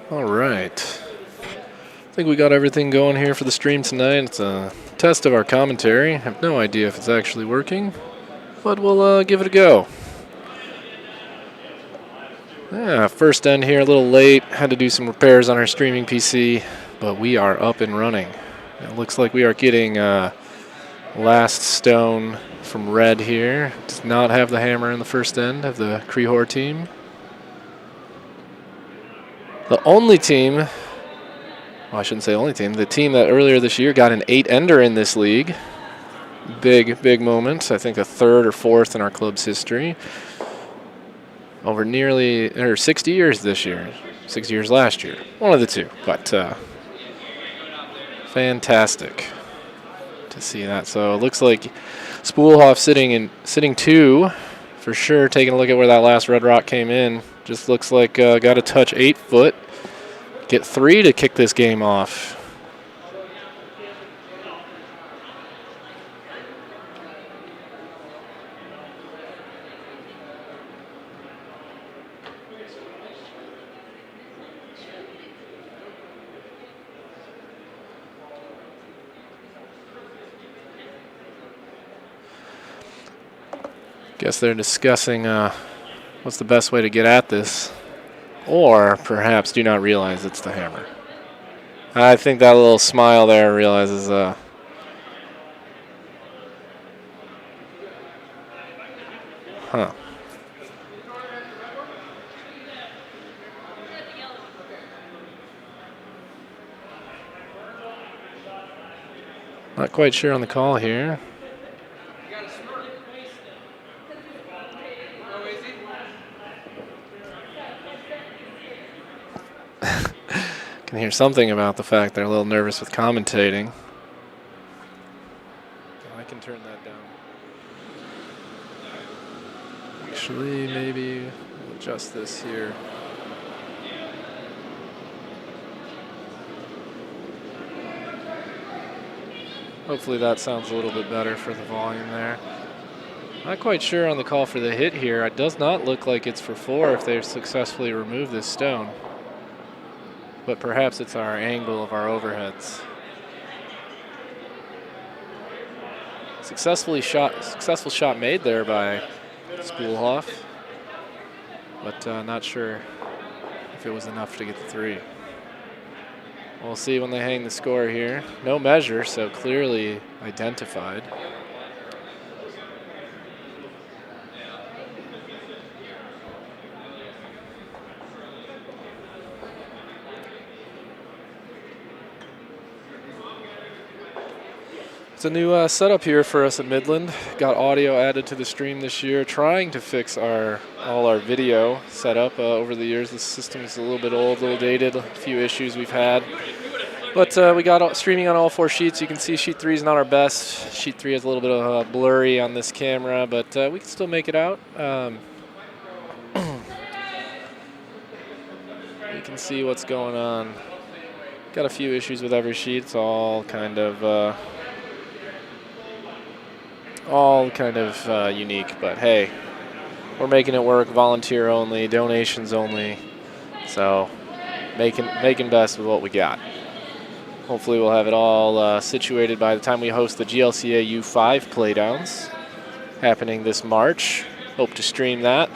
All right. I think we got everything going here for the stream tonight. It's a test of our commentary. I have no idea if it's actually working, but we'll give it a go. Yeah, first end here a little late. Had to do some repairs on our streaming PC, but we are up and running. It looks like we are getting last stone from red here. Does not have the hammer in the first end of the Krehor team. The only team, well, I shouldn't say only team, the team that earlier this year got an 8-ender in this league. Big moment. I think a third or fourth in our club's history. Over nearly 60 years this year. 6 years last year. One of the two. But fantastic to see that. So it looks like Spoolhoff sitting two for sure. Taking a look at where that last red rock came in. Just looks like got to touch 8 foot. Get 3 to kick this game off. Guess they're discussing what's the best way to get at this. Or perhaps do not realize it's the hammer. I think that little smile there realizes Not quite sure on the call here. Can hear something about the fact they're a little nervous with commentating. I can turn that down. Actually, maybe we'll adjust this here. Hopefully that sounds a little bit better for the volume there. Not quite sure on the call for the hit here. It does not look like it's for 4 if they've successfully removed this stone. But perhaps it's our angle of our overheads. Successful shot made there by Spoolhoff, but not sure if it was enough to get the 3. We'll see when they hang the score here. No measure, so clearly identified. It's a new setup here for us at Midland. Got audio added to the stream this year, trying to fix all our video setup. Over the years, the system is a little bit old, a little dated, a few issues we've had. But we got streaming on all 4 sheets. You can see sheet 3 is not our best. Sheet 3 is a little bit of blurry on this camera, but we can still make it out. You can see what's going on. Got a few issues with every sheet. It's all kind of unique, but hey, we're making it work. Volunteer only, donations only, so making best with what we got. Hopefully we'll have it all situated by the time we host the GLCA U5 playdowns happening this March. Hope to stream that.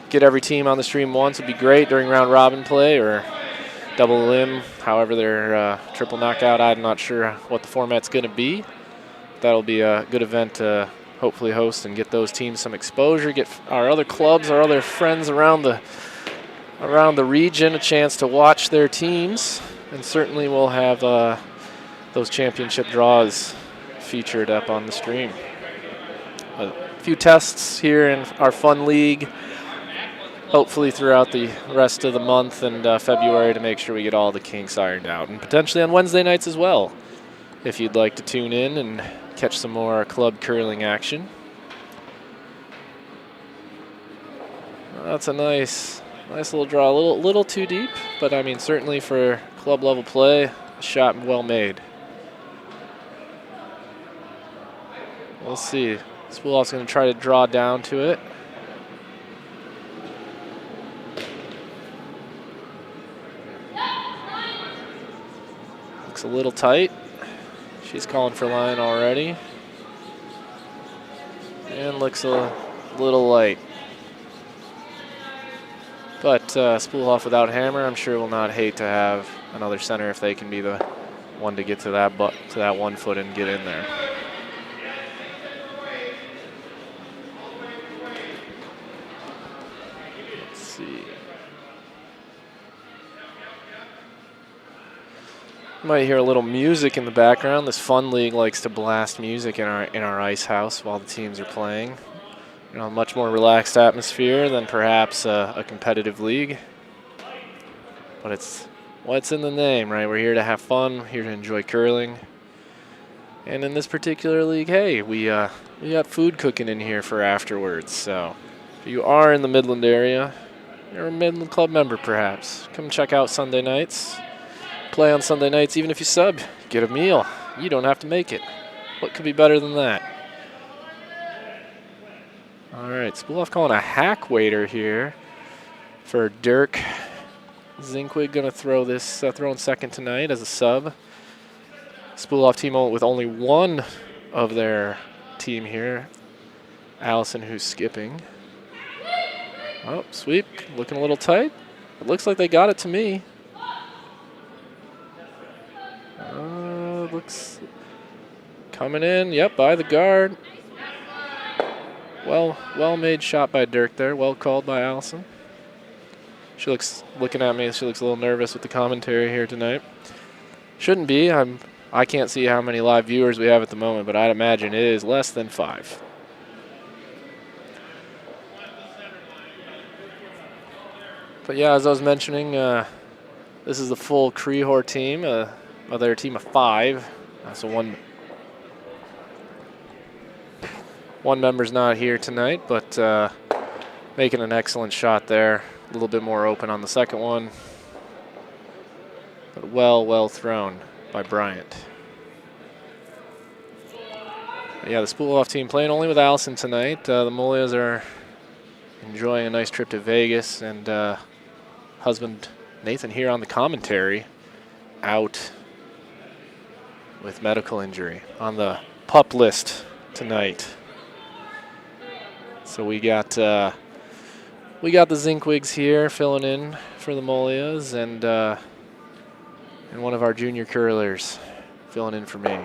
Get every team on the stream once would be great during round robin play or double limb, however their triple knockout. I'm not sure what the format's going to be. That'll be a good event to hopefully host and get those teams some exposure, get our other clubs, our other friends around the region a chance to watch their teams. And certainly we'll have those championship draws featured up on the stream. A few tests here in our fun league, hopefully throughout the rest of the month and February to make sure we get all the kinks ironed out. And potentially on Wednesday nights as well, if you'd like to tune in and catch some more club curling action. That's a nice little draw. A little too deep, but I mean certainly for club level play, a shot well made. We'll see. Spoolhoff's going to try to draw down to it. Looks a little tight. She's calling for line already. And looks a little light. But Spoolhoff without hammer, I'm sure will not hate to have another center if they can be the one to get to that 1 foot and get in there. Let's see. You might hear a little music in the background. This fun league likes to blast music in our ice house while the teams are playing. You know, a much more relaxed atmosphere than perhaps a competitive league. But it's what's in the name, right? We're here to have fun, here to enjoy curling. And in this particular league, hey, we got food cooking in here for afterwards. So if you are in the Midland area, you're a Midland Club member perhaps. Come check out Sunday nights. Play on Sunday nights, even if you sub, get a meal. You don't have to make it. What could be better than that? All right, Spoolhoff calling a hack waiter here for Dirk. Zinkwig going to throw this, throwing second tonight as a sub. Spoolhoff team with only one of their team here. Allison, who's skipping. Oh, sweep, looking a little tight. It looks like they got it to me. Looks coming in, yep, by the guard. Well made shot by Dirk there. Well called by Allison. She looking at me. She looks a little nervous with the commentary here tonight. Shouldn't be. I can't see how many live viewers we have at the moment, but I'd imagine it is less than 5. But yeah, as I was mentioning, this is the full Krehor team. They're a team of 5. So one member's not here tonight, but making an excellent shot there. A little bit more open on the second one. But well thrown by Bryant. But yeah, the Spoolhoff team playing only with Allison tonight. The Molias are enjoying a nice trip to Vegas, and husband Nathan here on the commentary, out with medical injury on the pup list tonight. So we got the Zinkwigs here filling in for the Molias, and one of our junior curlers filling in for me.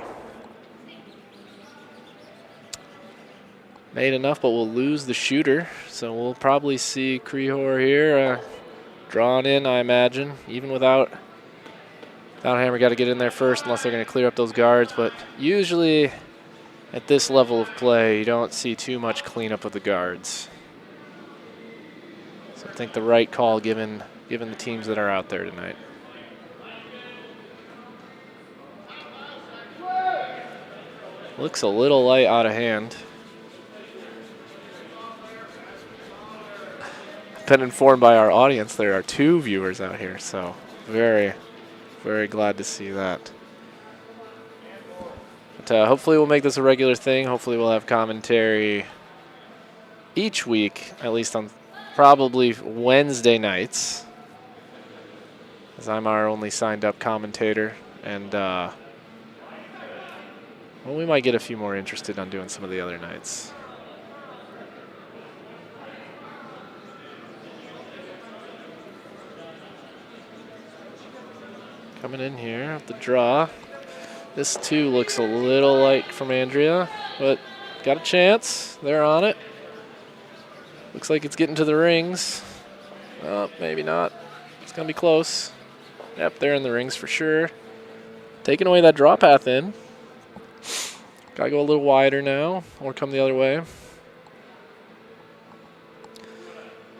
Made enough, but we'll lose the shooter, so we'll probably see Krehor here drawn in, I imagine, even without hammer. Got to get in there first unless they're going to clear up those guards, but usually at this level of play, you don't see too much cleanup of the guards. So I think the right call given the teams that are out there tonight. Looks a little light out of hand. Been informed by our audience there are 2 viewers out here, so very glad to see that. But hopefully we'll make this a regular thing. Hopefully we'll have commentary each week, at least on probably Wednesday nights, as I'm our only signed up commentator, and well, we might get a few more interested on doing some of the other nights. Coming in here at the draw. This too looks a little light from Andrea, but got a chance. They're on it. Looks like it's getting to the rings. Oh, maybe not. It's going to be close. Yep, they're in the rings for sure. Taking away that draw path in. Got to go a little wider now, or come the other way.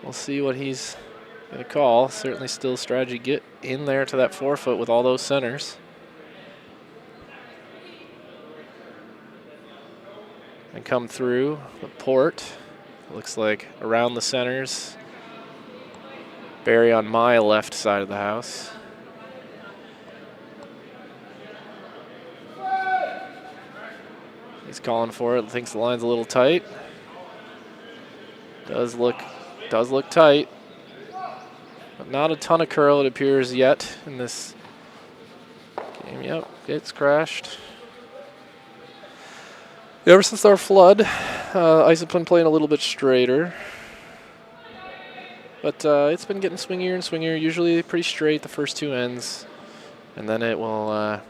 We'll see what he's going to call. Certainly still strategy. Get in there to that 4 foot with all those centers. And come through the port. Looks like around the centers. Barry on my left side of the house. He's calling for it. Thinks the line's a little tight. Does look tight. But not a ton of curl, it appears, yet in this. Yep, it's crashed. Ever since our flood, ice has been playing a little bit straighter. But it's been getting swingier and swingier, usually pretty straight the first two ends. And then it will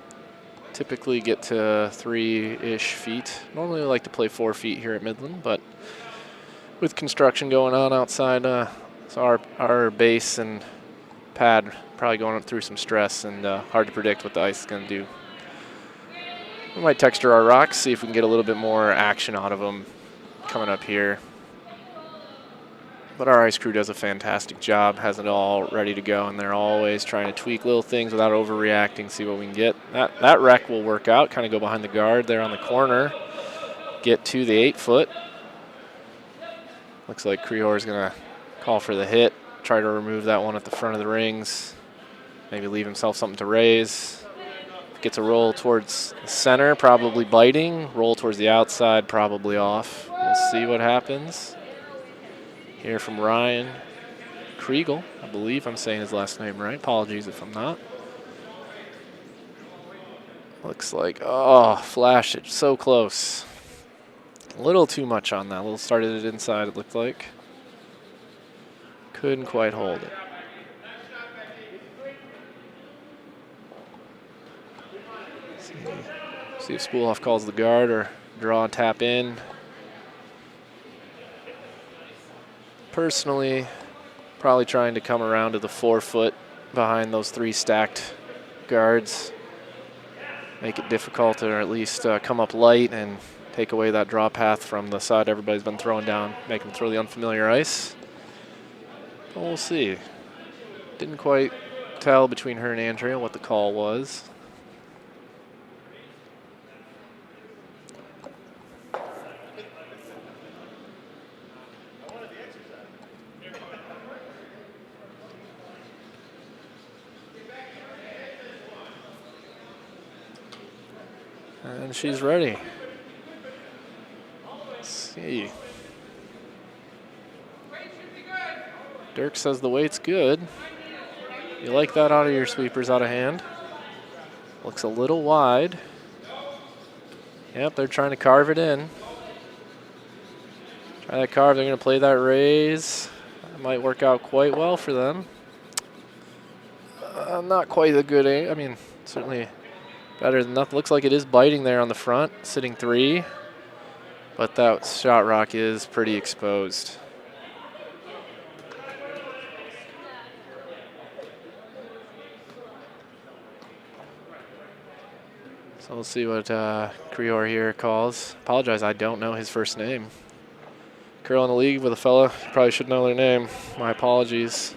typically get to 3-ish feet. Normally I like to play 4 feet here at Midland, but with construction going on outside, so our base and pad probably going through some stress, and hard to predict what the ice is going to do. We might texture our rocks, see if we can get a little bit more action out of them coming up here. But our ice crew does a fantastic job, has it all ready to go, and they're always trying to tweak little things without overreacting, see what we can get. That wreck will work out, kind of go behind the guard there on the corner, get to the 8-foot. Looks like Krihor is going to call for the hit, try to remove that one at the front of the rings, maybe leave himself something to raise. Gets a roll towards the center, probably biting. Roll towards the outside, probably off. We'll see what happens. Hear from Ryan Kriegel. I believe I'm saying his last name right. Apologies if I'm not. Looks like, oh, flash it. So close. A little too much on that. A little started it inside, it looked like. Couldn't quite hold it. See if Spoolhoff calls the guard or draw and tap in. Personally, probably trying to come around to the 4-foot behind those 3 stacked guards. Make it difficult, or at least come up light and take away that draw path from the side everybody's been throwing down, make them throw the unfamiliar ice. But we'll see. Didn't quite tell between her and Andrea what the call was. And she's ready. Let's see. Dirk says the weight's good. You like that out of your sweepers out of hand. Looks a little wide. Yep, they're trying to carve it in. Try that carve, they're going to play that raise. That might work out quite well for them. Not quite a good aim. I mean, certainly better than nothing. Looks like it is biting there on the front, sitting 3. But that shot rock is pretty exposed. So we'll see what Krihor here calls. Apologize, I don't know his first name. Curl in the league with a fella, probably should know their name. My apologies.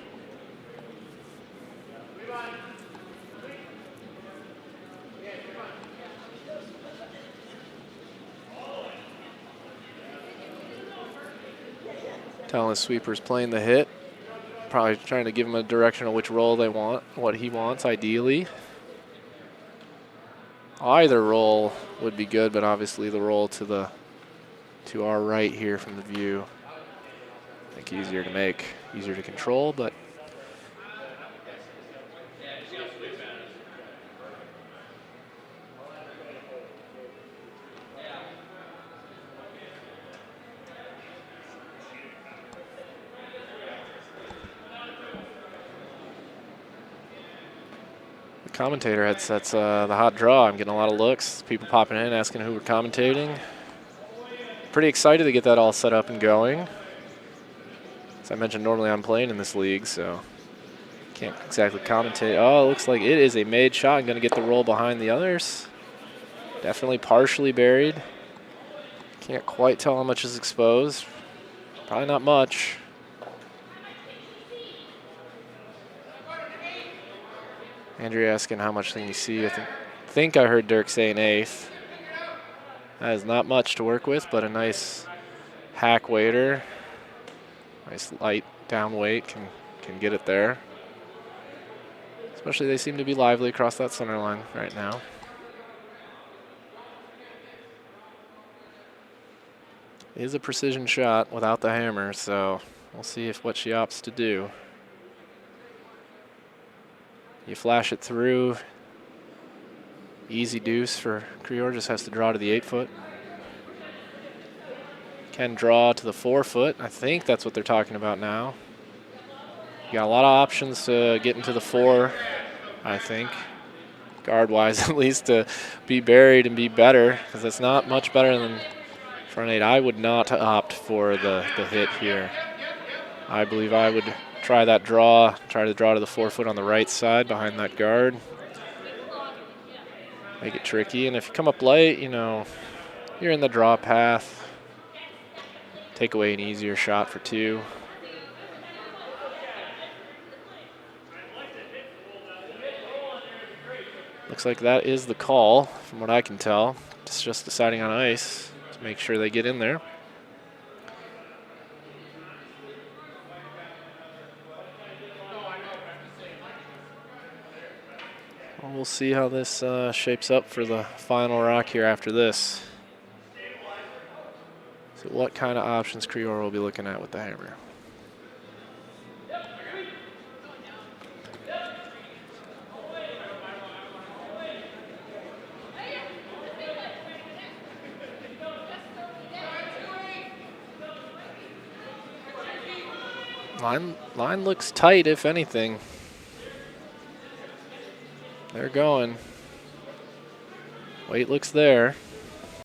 Telling his sweepers playing the hit. Probably trying to give him a direction of which roll they want, what he wants ideally. Either roll would be good, but obviously the roll to our right here from the view, I think easier to make, easier to control, but commentator headsets the hot draw. I'm getting a lot of looks. People popping in, asking who we're commentating. Pretty excited to get that all set up and going. As I mentioned, normally I'm playing in this league, so can't exactly commentate. Oh, it looks like it is a made shot. I'm going to get the roll behind the others. Definitely partially buried. Can't quite tell how much is exposed. Probably not much. Andrea asking how much thing you see. I think I heard Dirk say an 1/8. That is not much to work with, but a nice hack waiter. Nice light down weight can get it there. Especially they seem to be lively across that center line right now. It is a precision shot without the hammer, so we'll see what she opts to do. You flash it through. Easy deuce for Crior, just has to draw to the 8-foot. Can draw to the 4-foot. I think that's what they're talking about now. You got a lot of options to get into the 4, I think. Guard-wise, at least, to be buried and be better, because it's not much better than front 8. I would not opt for the hit here. I believe I would try that draw, try to draw to the 4-foot on the right side behind that guard. Make it tricky, and if you come up late, you know, you're in the draw path. Take away an easier shot for 2. Looks like that is the call, from what I can tell. It's just deciding on ice to make sure they get in there. Well, we'll see how this shapes up for the final rock here after this. So what kind of options Crior will be looking at with the hammer? Line looks tight, if anything. They're going. Weight looks there.